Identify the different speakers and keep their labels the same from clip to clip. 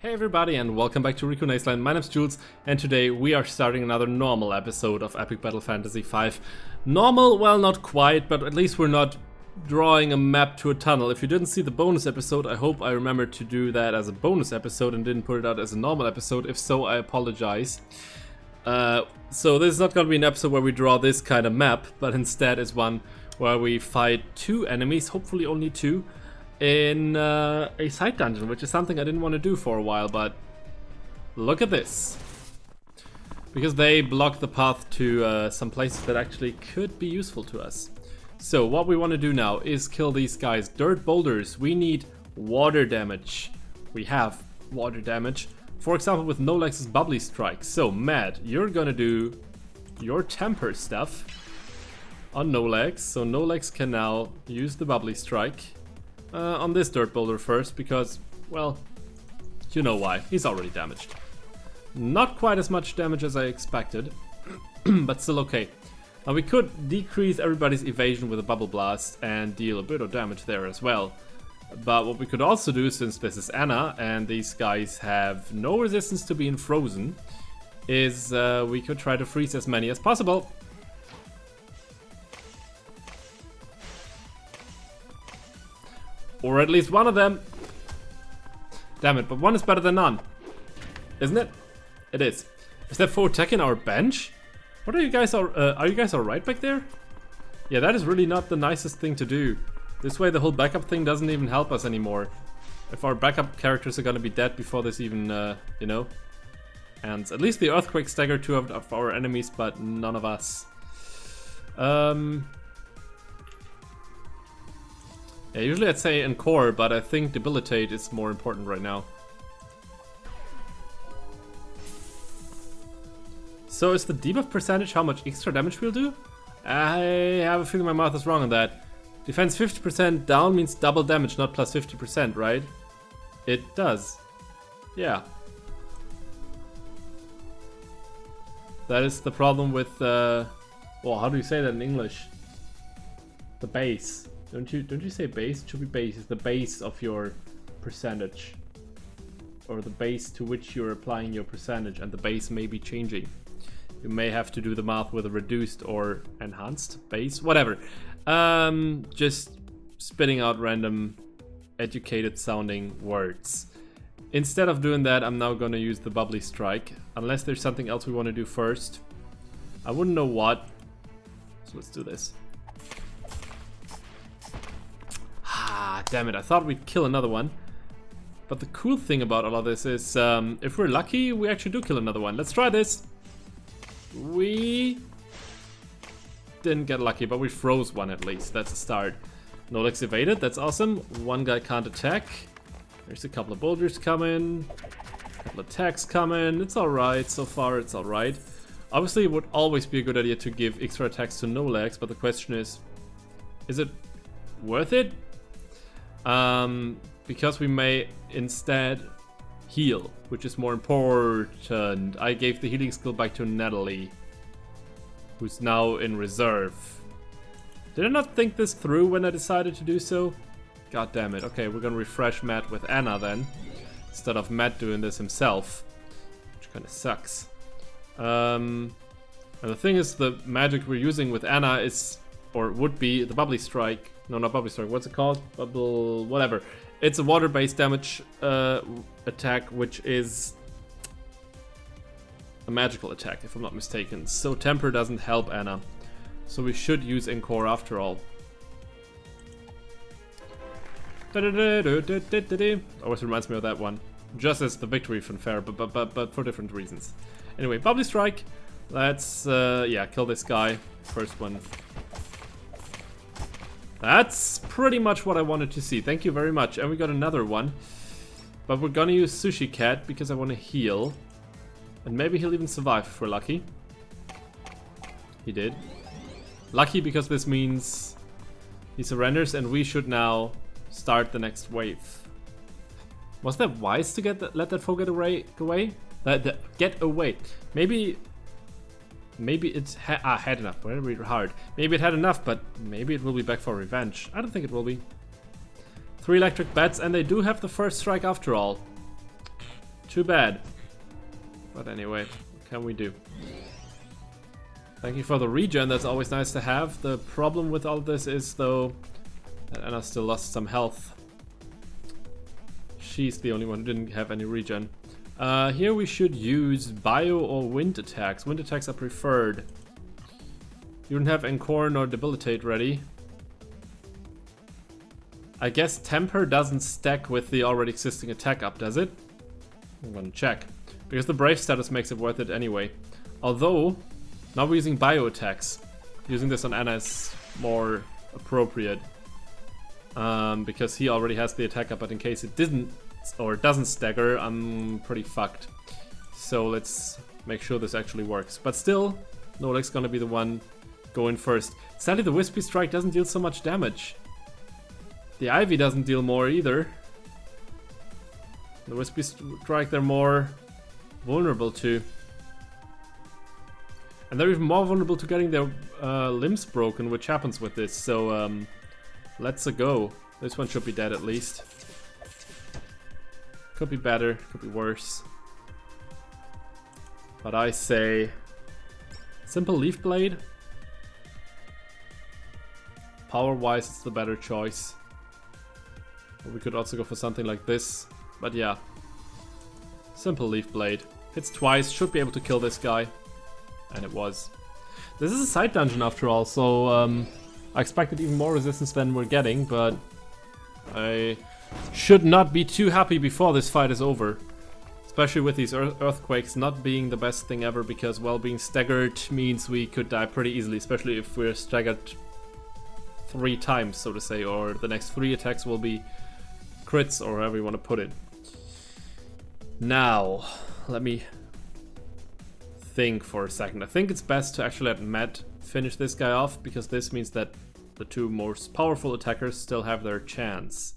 Speaker 1: Hey everybody and welcome back to RikuNaceLand. My name's Jules and today we are starting another normal episode of Epic Battle Fantasy V. Normal? Well, not quite, but at least we're not drawing a map to a tunnel. If you didn't see the bonus episode, I hope I remembered to do that as a bonus episode and didn't put it out as a normal episode. If so, I apologize. So this is not going to be an episode where we draw this kind of map, but instead is one where we fight two enemies, hopefully only two, in a side dungeon, which is something I didn't want to do for a while, but look at this. Because they block the path to some places that actually could be useful to us. So what we want to do now is kill these guys. Dirt boulders, we need water damage. We have water damage. For example, with Nolex's Bubbly Strike. So, Matt, you're gonna do your temper stuff on Nolex. So Nolex can now use the Bubbly Strike on this dirt boulder first, because, well, you know why. He's already damaged. Not quite as much damage as I expected, but still okay. Now we could decrease everybody's evasion with a Bubble Blast and deal a bit of damage there as well. But what we could also do, since this is Anna and these guys have no resistance to being frozen, is we could try to freeze as many as possible. Or at least one of them. Damn it, but one is better than none. Isn't it? It is. Is that foe attacking our bench? What are you guys, are you guys alright back there? Yeah, that is really not the nicest thing to do. This way the whole backup thing doesn't even help us anymore. If our backup characters are gonna be dead before this even, you know. And at least the Earthquake staggered two of our enemies, but none of us. Yeah, usually I'd say Encore, but I think Debilitate is more important right now. So is the debuff percentage how much extra damage we'll do? I have a feeling my math is wrong on that. Defense 50% down means double damage, not plus 50%, right? It does. Yeah. That is the problem with, well, how do you say that in English? The base. Don't you say base? It should be base. It's the base of your percentage. Or the base to which you're applying your percentage, and the base may be changing. You may have to do the math with a reduced or enhanced base, whatever. Just spitting out random educated sounding words. Instead of doing that, I'm now gonna use the Bubbly Strike, unless there's something else we want to do first. I wouldn't know what, so let's do this. Ah, damn it, I thought we'd kill another one. But the cool thing about all of this is, if we're lucky, we actually do kill another one. Let's try this. We didn't get lucky, but we froze one at least. That's a start. Nolex evaded, that's awesome. One guy can't attack. There's a couple of boulders coming. A couple of attacks coming. It's alright, so far it's alright. Obviously it would always be a good idea to give extra attacks to Nolex, but the question is it worth it? Because we may instead heal, which is more important. I gave the healing skill back to Natalie, who's now in reserve. Did I not think this through when I decided to do so? God damn it. Okay, we're gonna refresh Matt with Anna then, instead of Matt doing this himself, which kind of sucks. And the thing is, the magic we're using with Anna is, or would be, the Bubbly Strike. No, not Bubbly Strike. What's it called? Bubble... whatever. It's a water-based damage attack, which is a magical attack, if I'm not mistaken. So Temper doesn't help Anna. So we should use Encore after all. Always reminds me of that one. Just as the victory fanfare, but for different reasons. Anyway, Bubbly Strike. Let's, yeah, kill this guy. First one. That's pretty much what I wanted to see. Thank you very much. And we got another one. But we're gonna use Sushi Cat because I want to heal. And maybe he'll even survive if we're lucky. He did. Lucky because this means he surrenders and we should now start the next wave. Was that wise to let that foe get away? Get away. Maybe it had enough, but really hard. Maybe it had enough, but maybe it will be back for revenge. I don't think it will be. 3 electric bats, and they do have the first strike after all. Too bad. But anyway, what can we do? Thank you for the regen, that's always nice to have. The problem with all this is, though, that Anna still lost some health. She's the only one who didn't have any regen. Here we should use bio or wind attacks. Wind attacks are preferred. You don't have Encore nor Debilitate ready. I guess Temper doesn't stack with the already existing attack up, does it? I'm gonna check. Because the Brave status makes it worth it anyway. Although, now we're using bio attacks. Using this on Anna is more appropriate. Because he already has the attack up, but in case it didn't or doesn't stagger, I'm pretty fucked. So let's make sure this actually works. But still, Nolik's gonna be the one going first. Sadly, the Wispy Strike doesn't deal so much damage. The Ivy doesn't deal more either. The Wispy Strike they're more vulnerable to. And they're even more vulnerable to getting their limbs broken, which happens with this. So let's go. This one should be dead at least. Could be better, could be worse. But I say simple Leaf Blade. Power-wise, it's the better choice. Or we could also go for something like this. But yeah. Simple Leaf Blade. Hits twice, should be able to kill this guy. And it was. This is a side dungeon after all, so I expected even more resistance than we're getting, but I should not be too happy before this fight is over. Especially with these earthquakes not being the best thing ever, because, well, being staggered means we could die pretty easily, especially if we're staggered 3 times, so to say, or the next 3 attacks will be crits, or however you want to put it. Now, let me think for a second. I think it's best to actually let Matt finish this guy off, because this means that the 2 most powerful attackers still have their chance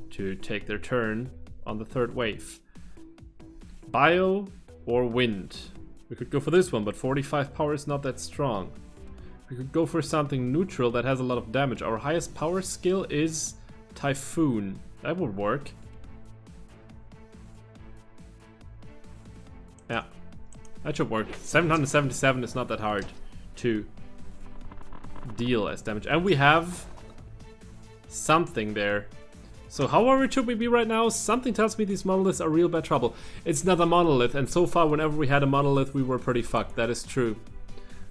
Speaker 1: to take their turn on the 3rd wave. Bio or Wind? We could go for this one, but 45 power is not that strong. We could go for something neutral that has a lot of damage. Our highest power skill is Typhoon. That would work. Yeah, that should work. 777 is not that hard to deal as damage. And we have something there. So how worried should we be right now? Something tells me these monoliths are real bad trouble. It's not a monolith, and so far whenever we had a monolith we were pretty fucked. That is true.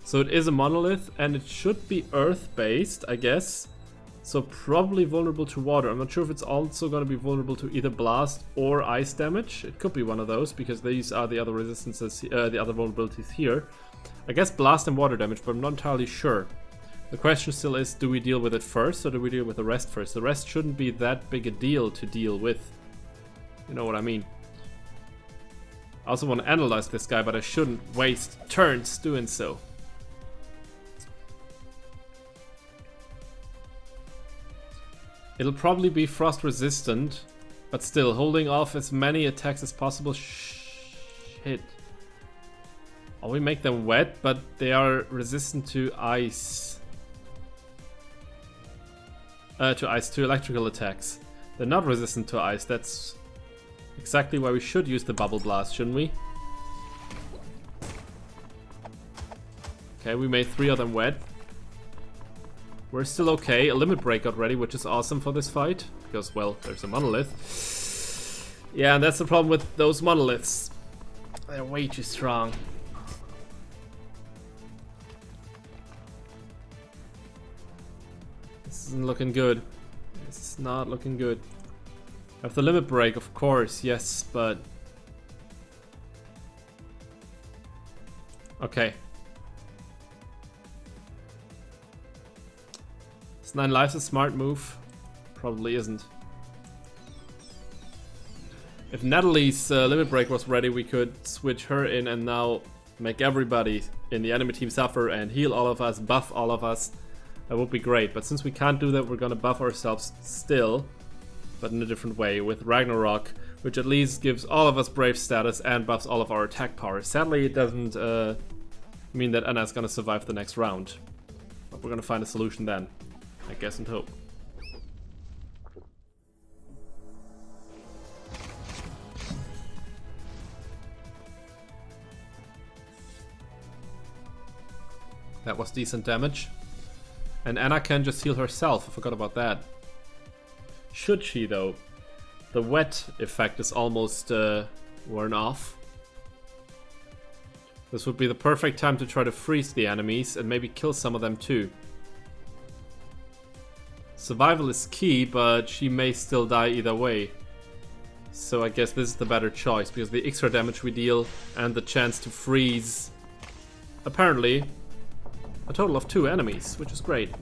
Speaker 1: So it is a monolith, and it should be earth-based, I guess. So probably vulnerable to water. I'm not sure if it's also going to be vulnerable to either blast or ice damage. It could be one of those, because these are the other resistances, the other vulnerabilities here. I guess blast and water damage, but I'm not entirely sure. The question still is, do we deal with it first, or do we deal with the rest first? The rest shouldn't be that big a deal to deal with. You know what I mean? I also want to analyze this guy, but I shouldn't waste turns doing so. It'll probably be frost resistant, but still, holding off as many attacks as possible. Shit. Oh, we make them wet, but they are resistant to ice. To electrical attacks. They're not resistant to ice. That's exactly why we should use the Bubble Blast, shouldn't we? Okay, we made 3 of them wet. We're still okay. A Limit Break got ready, which is awesome for this fight. Because, well, there's a Monolith. Yeah, and that's the problem with those Monoliths. They're way too strong. This isn't looking good. It's not looking good. I have the Limit Break, of course, yes, but... Okay. Is 9 lives a smart move? Probably isn't. If Natalie's Limit Break was ready, we could switch her in and now make everybody in the enemy team suffer and heal all of us, buff all of us. That would be great, but since we can't do that, we're gonna buff ourselves still, but in a different way, with Ragnarok, which at least gives all of us Brave status and buffs all of our attack power. Sadly, it doesn't mean that Anna's gonna survive the next round, but we're gonna find a solution then, I guess and hope. That was decent damage. And Anna can just heal herself. I forgot about that. Should she though? The wet effect is almost worn off. This would be the perfect time to try to freeze the enemies and maybe kill some of them too. Survival is key, but she may still die either way. So I guess this is the better choice, because the extra damage we deal and the chance to freeze apparently a total of 2 enemies, which is great.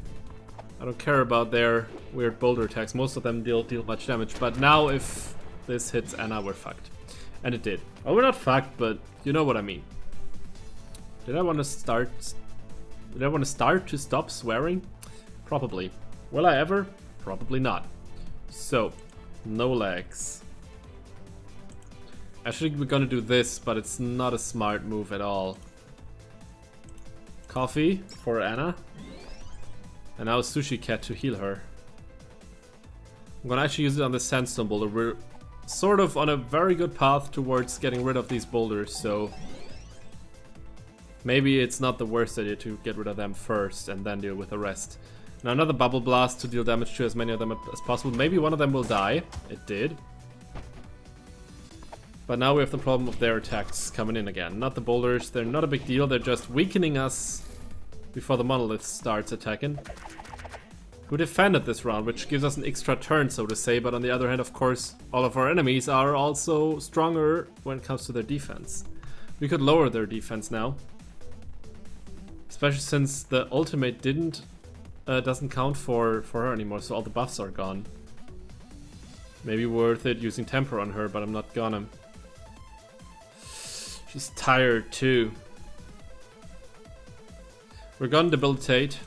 Speaker 1: I don't care about their weird boulder attacks. Most of them deal much damage, but now if this hits Anna, we're fucked. And it did. Oh, we're not fucked, but you know what I mean. Did I want to start to stop swearing? Probably. Will I ever? Probably not. So, no legs. Actually, we're gonna do this, but it's not a smart move at all. Coffee for Anna. And now Sushi Cat to heal her. I'm gonna actually use it on the sandstone boulder. We're sort of on a very good path towards getting rid of these boulders, so maybe it's not the worst idea to get rid of them first and then deal with the rest. Now another bubble blast to deal damage to as many of them as possible. Maybe one of them will die. It did. But now we have the problem of their attacks coming in again. Not the boulders, they're not a big deal, they're just weakening us before the Monolith starts attacking. We defended this round, which gives us an extra turn, so to say, but on the other hand, of course, all of our enemies are also stronger when it comes to their defense. We could lower their defense now. Especially since the ultimate doesn't count for her anymore, so all the buffs are gone. Maybe worth it using Temper on her, but I'm not gonna. She's tired too. We're gonna debilitate.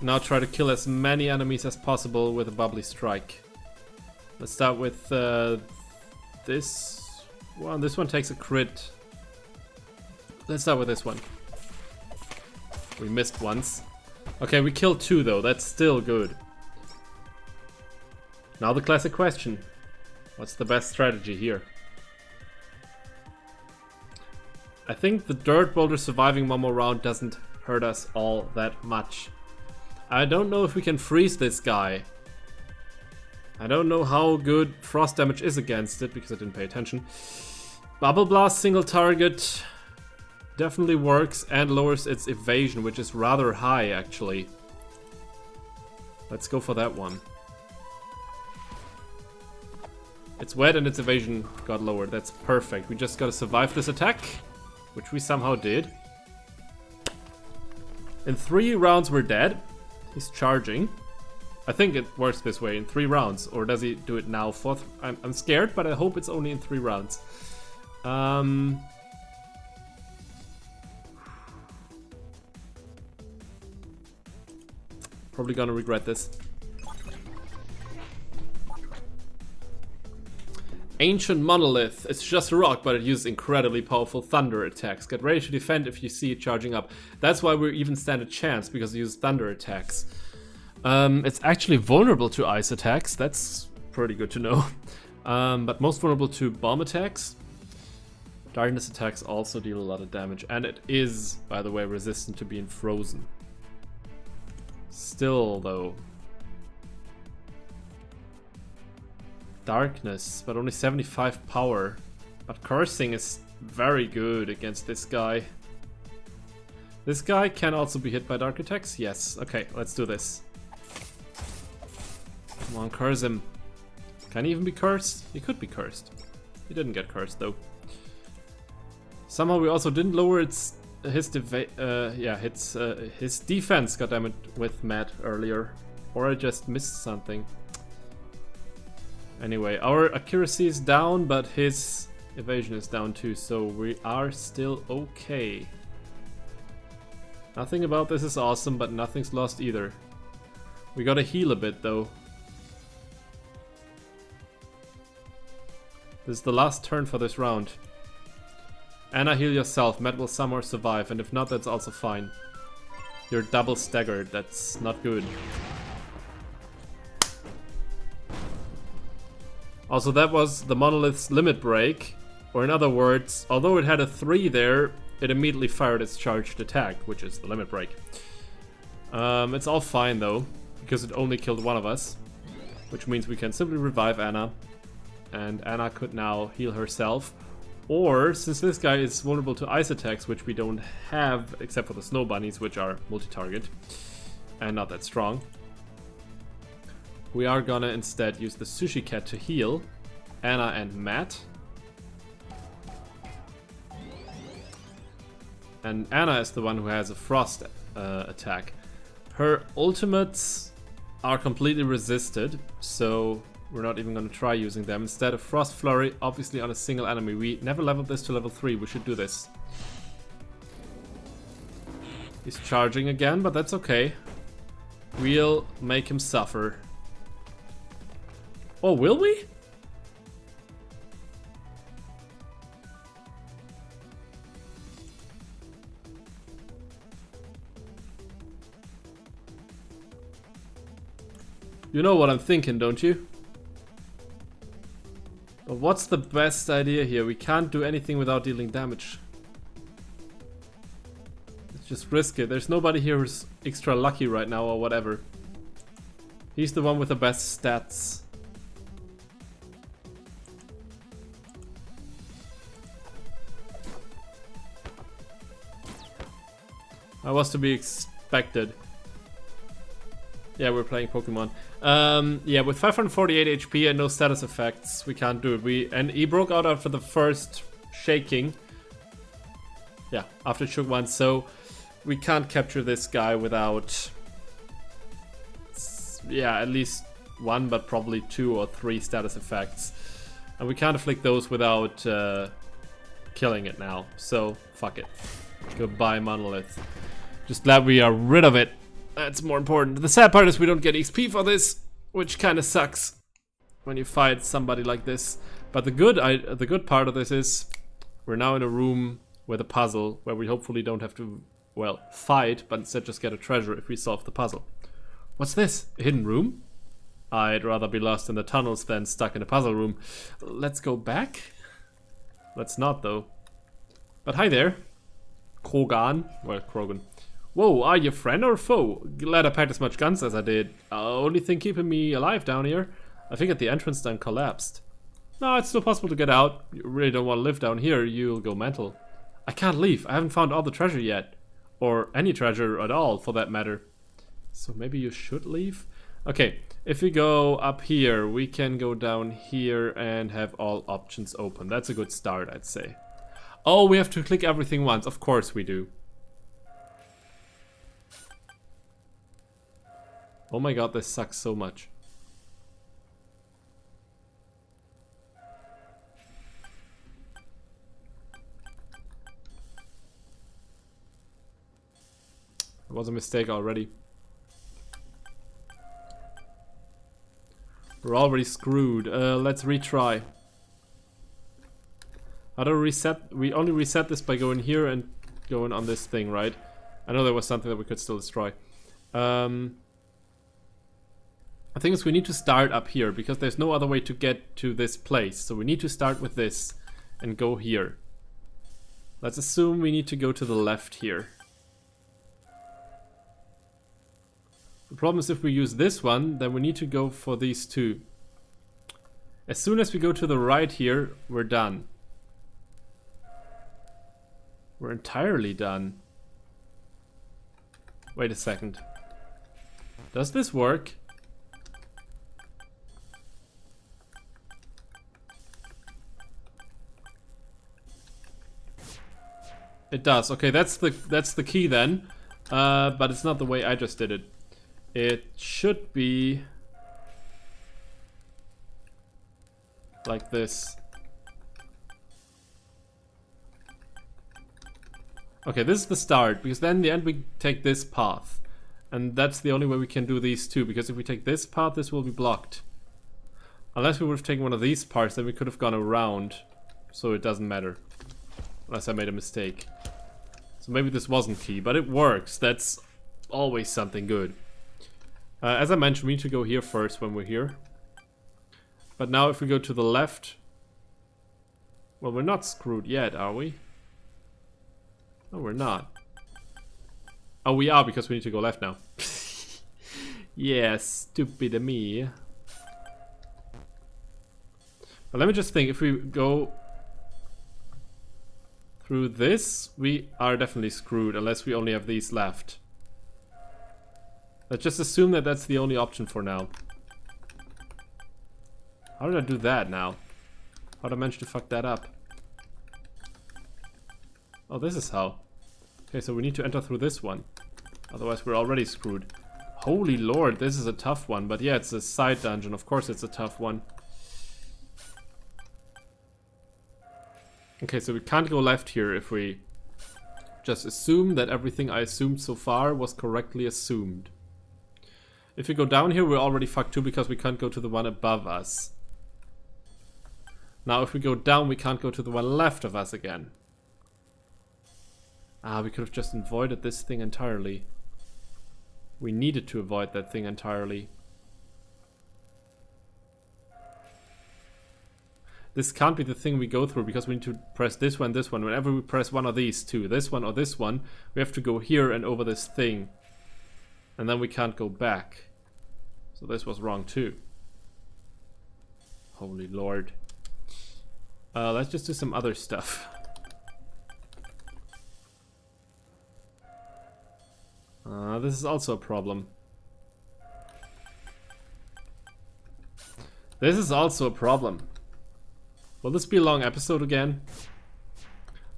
Speaker 1: Now try to kill as many enemies as possible with a bubbly strike. Let's start with this one. This one takes a crit. Let's start with this one. We missed once. Okay, we killed 2 though. That's still good. Now the classic question. What's the best strategy here? I think the dirt boulder surviving one more round doesn't hurt us all that much. I don't know if we can freeze this guy. I don't know how good frost damage is against it because I didn't pay attention. Bubble blast single target definitely works and lowers its evasion, which is rather high actually. Let's go for that one. It's wet and its evasion got lowered. That's perfect. We just gotta survive this attack, which we somehow did. In 3 rounds we're dead. He's charging. I think it works this way in 3 rounds. Or does he do it now? 4th? I'm scared, but I hope it's only in 3 rounds. Probably gonna regret this. Ancient Monolith. It's just a rock, but it uses incredibly powerful thunder attacks. Get ready to defend if you see it charging up. That's why we even stand a chance, because it uses thunder attacks. It's actually vulnerable to ice attacks. That's pretty good to know. But most vulnerable to bomb attacks. Darkness attacks also deal a lot of damage. And it is, by the way, resistant to being frozen. Still, though. Darkness, but only 75 power. But cursing is very good against this guy. This guy can also be hit by dark attacks? Yes. Okay, let's do this. Come on, curse him. Can he even be cursed? He could be cursed. He didn't get cursed though. Somehow we also didn't lower his defense got damaged with Matt earlier. Or I just missed something. Anyway, our accuracy is down, but his evasion is down too, so we are still okay. Nothing about this is awesome, but nothing's lost either. We gotta heal a bit though. This is the last turn for this round. Anna, heal yourself. Matt will somehow survive, and if not, that's also fine. You're double staggered, that's not good. Also, that was the Monolith's limit break, or in other words, although it had a 3 there, it immediately fired its charged attack, which is the limit break. It's all fine though, because it only killed one of us, which means we can simply revive Anna, and Anna could now heal herself. Or, since this guy is vulnerable to ice attacks, which we don't have, except for the snow bunnies, which are multi-target, and not that strong, we are gonna instead use the Sushi Cat to heal Anna and Matt. And Anna is the one who has a frost attack. Her ultimates are completely resisted, so we're not even going to try using them. Instead, a Frost Flurry, obviously on a single enemy. We never leveled this to level 3, we should do this. He's charging again, but that's okay. We'll make him suffer. Oh, will we? You know what I'm thinking, don't you? But what's the best idea here? We can't do anything without dealing damage. Let's just risk it. There's nobody here who's extra lucky right now or whatever. He's the one with the best stats. That was to be expected. Yeah, we're playing Pokemon. Yeah, with 548 HP and no status effects, we can't do it. And he broke out after the first shaking. Yeah, after it shook once, so we can't capture this guy without, yeah, at least one, but probably 2 or 3 status effects. And we can't afflict those without killing it now. So, fuck it. Goodbye, Monolith. Just glad we are rid of it. That's more important. The sad part is we don't get XP for this, which kind of sucks when you fight somebody like this. But the good part of this is we're now in a room with a puzzle where we hopefully don't have to, well, fight, but instead just get a treasure if we solve the puzzle. What's this? A hidden room? I'd rather be lost in the tunnels than stuck in a puzzle room. Let's go back? Let's not, though. But hi there. Krogan. Well, Krogan. Whoa, are you friend or foe? Glad I packed as much guns as I did. Only thing keeping me alive down here. I think at the entrance then collapsed. No, it's still possible to get out. You really don't want to live down here, you'll go mental. I can't leave, I haven't found all the treasure yet. Or any treasure at all, for that matter. So maybe you should leave? Okay, if we go up here, we can go down here and have all options open. That's a good start, I'd say. Oh, we have to click everything once. Of course we do. Oh my god, this sucks so much. It was a mistake already. We're already screwed. Let's retry. How do we reset? We only reset this by going here and going on this thing, right? I know there was something that we could still destroy. I think we need to start up here because there's no other way to get to this place. So we need to start with this and go here. Let's assume we need to go to the left here. The problem is if we use this one, then we need to go for these two. As soon as we go to the right here, we're done. We're entirely done. Wait a second. Does this work? It does. Okay, that's the key then. But it's not the way I just did it. It should be like this. Okay, this is the start, because then in the end we take this path. And that's the only way we can do these two, because if we take this path, this will be blocked. Unless we would have taken one of these parts, then we could have gone around. So it doesn't matter. Unless I made a mistake. So maybe this wasn't key, but it works. That's always something good. As I mentioned, we need to go here first when we're here. But now if we go to the left... Well, we're not screwed yet, are we? Oh, we're not. Oh, we are because we need to go left now. Yeah, stupid me. But let me just think, if we go through this, we are definitely screwed unless we only have these left. Let's just assume that that's the only option for now. How did I do that now? How did I manage to fuck that up? Oh, this is how. Okay, so we need to enter through this one. Otherwise we're already screwed. Holy lord, this is a tough one. But yeah, it's a side dungeon. Of course it's a tough one. Okay, so we can't go left here if we just assume that everything I assumed so far was correctly assumed. If we go down here, we're already fucked too because we can't go to the one above us. Now if we go down, we can't go to the one left of us again. Ah, we could have just avoided this thing entirely. We needed to avoid that thing entirely. This can't be the thing we go through because we need to press this one, this one. Whenever we press one of these two, this one or this one, we have to go here and over this thing. And then we can't go back. So this was wrong too. Holy lord. Let's just do some other stuff. This is also a problem. This is also a problem. Will this be a long episode again?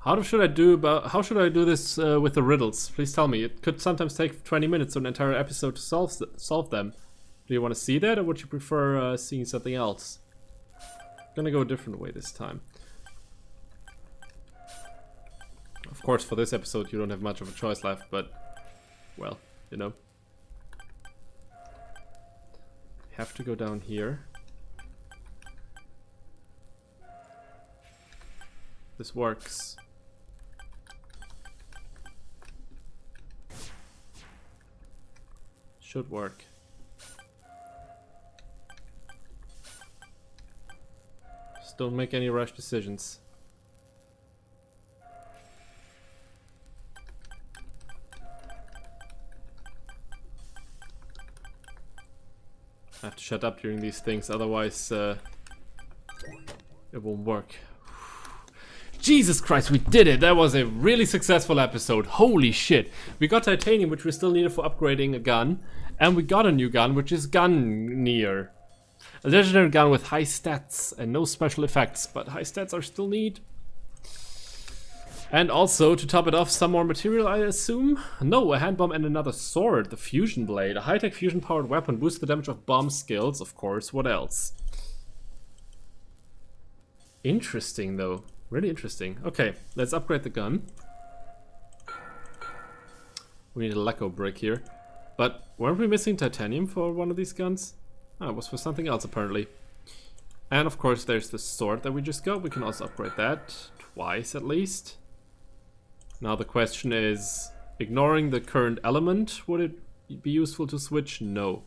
Speaker 1: How should I do this with the riddles? Please tell me. It could sometimes take 20 minutes or an entire episode to solve them. Do you want to see that, or would you prefer seeing something else? I'm gonna go a different way this time. Of course, for this episode you don't have much of a choice left, but well, you know. Have to go down here. This works. Should work. Just don't make any rash decisions. I have to shut up during these things, otherwise it won't work. Jesus Christ, we did it! That was a really successful episode. Holy shit. We got titanium, which we still needed for upgrading a gun. And we got a new gun, which is Gunneer. A legendary gun with high stats and no special effects, but high stats are still neat. And also, to top it off, some more material, I assume? No, a hand bomb and another sword, the fusion blade. A high-tech fusion-powered weapon boosts the damage of bomb skills, of course. What else? Interesting, though. Really interesting. Okay, let's upgrade the gun. We need a lacquer brick here. But weren't we missing titanium for one of these guns? Oh, it was for something else, apparently. And of course, there's the sword that we just got. We can also upgrade that twice, at least. Now the question is, ignoring the current element, would it be useful to switch? No.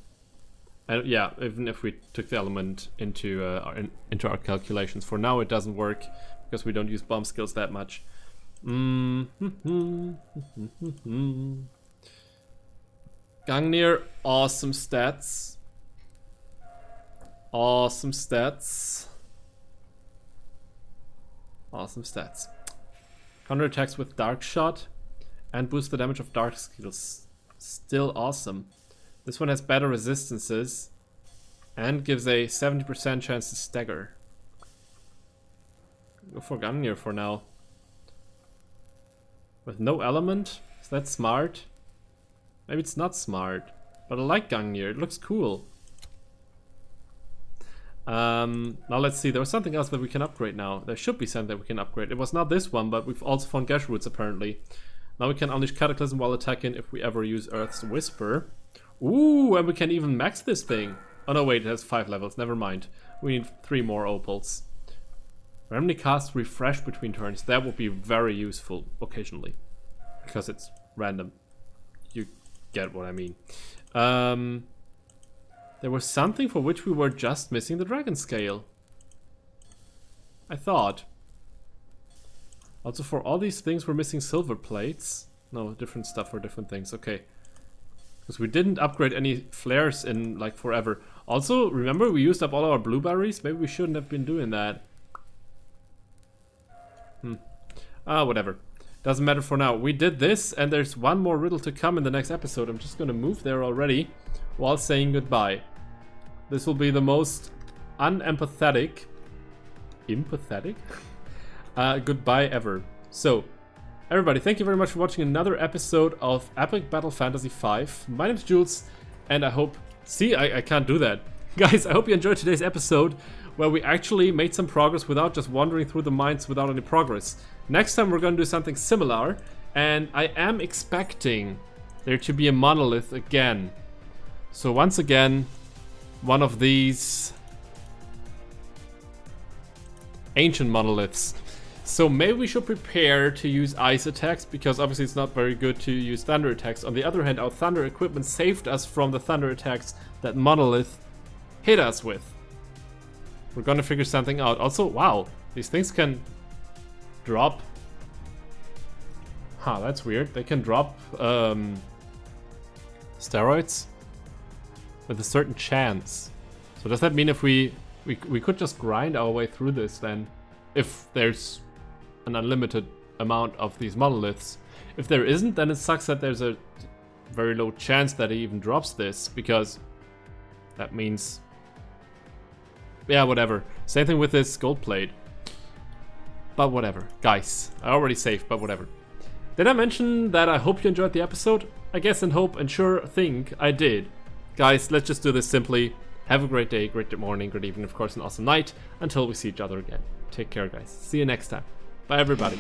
Speaker 1: And yeah, even if we took the element into our calculations, for now it doesn't work because we don't use bomb skills that much. Gunneer, awesome stats. Awesome stats. Awesome stats. Counter attacks with dark shot and boost the damage of dark skills. Still awesome. This one has better resistances and gives a 70% chance to stagger. Go for Gunneer for now. With no element? Is that smart? Maybe it's not smart, but I like Gunneer. It looks cool. Now let's see. There was something else that we can upgrade now. There should be something that we can upgrade. It was not this one, but we've also found Gash Roots apparently. Now we can unleash Cataclysm while attacking if we ever use Earth's Whisper. Ooh, and we can even max this thing. Oh no, wait, it has 5 levels. Never mind. We need 3 more opals. Randomly cast Refresh between turns. That would be very useful occasionally. Because it's random. You get what I mean. There was something for which we were just missing the dragon scale. I thought. Also, for all these things, we're missing silver plates. No, different stuff for different things. Okay. Because we didn't upgrade any flares in, like, forever. Also, remember, we used up all our blueberries? Maybe we shouldn't have been doing that. Whatever. Doesn't matter for now. We did this, and there's one more riddle to come in the next episode. I'm just gonna move there already while saying goodbye. This will be the most unempathetic... empathetic? Goodbye ever. So, everybody, thank you very much for watching another episode of Epic Battle Fantasy 5. My name's Jules, and I hope... See, I can't do that. Guys, I hope you enjoyed today's episode, where we actually made some progress without just wandering through the mines without any progress. Next time we're gonna do something similar, and I am expecting there to be a monolith again. So once again, one of these ancient monoliths. So maybe we should prepare to use ice attacks, because obviously it's not very good to use thunder attacks. On the other hand, our thunder equipment saved us from the thunder attacks that monolith hit us with. We're gonna figure something out. Also, wow, these things can drop. Huh, that's weird. They can drop steroids with a certain chance. So does that mean if we could just grind our way through this then? If there's an unlimited amount of these monoliths. If there isn't, then it sucks that there's a very low chance that he even drops this, because that means... yeah, whatever. Same thing with this gold plate. But whatever. Guys, I already saved, but whatever. Did I mention that I hope you enjoyed the episode? I guess and hope and sure think I did. Guys, let's just do this simply. Have a great day, great morning, great evening, of course, an awesome night. Until we see each other again. Take care, guys. See you next time. Bye, everybody.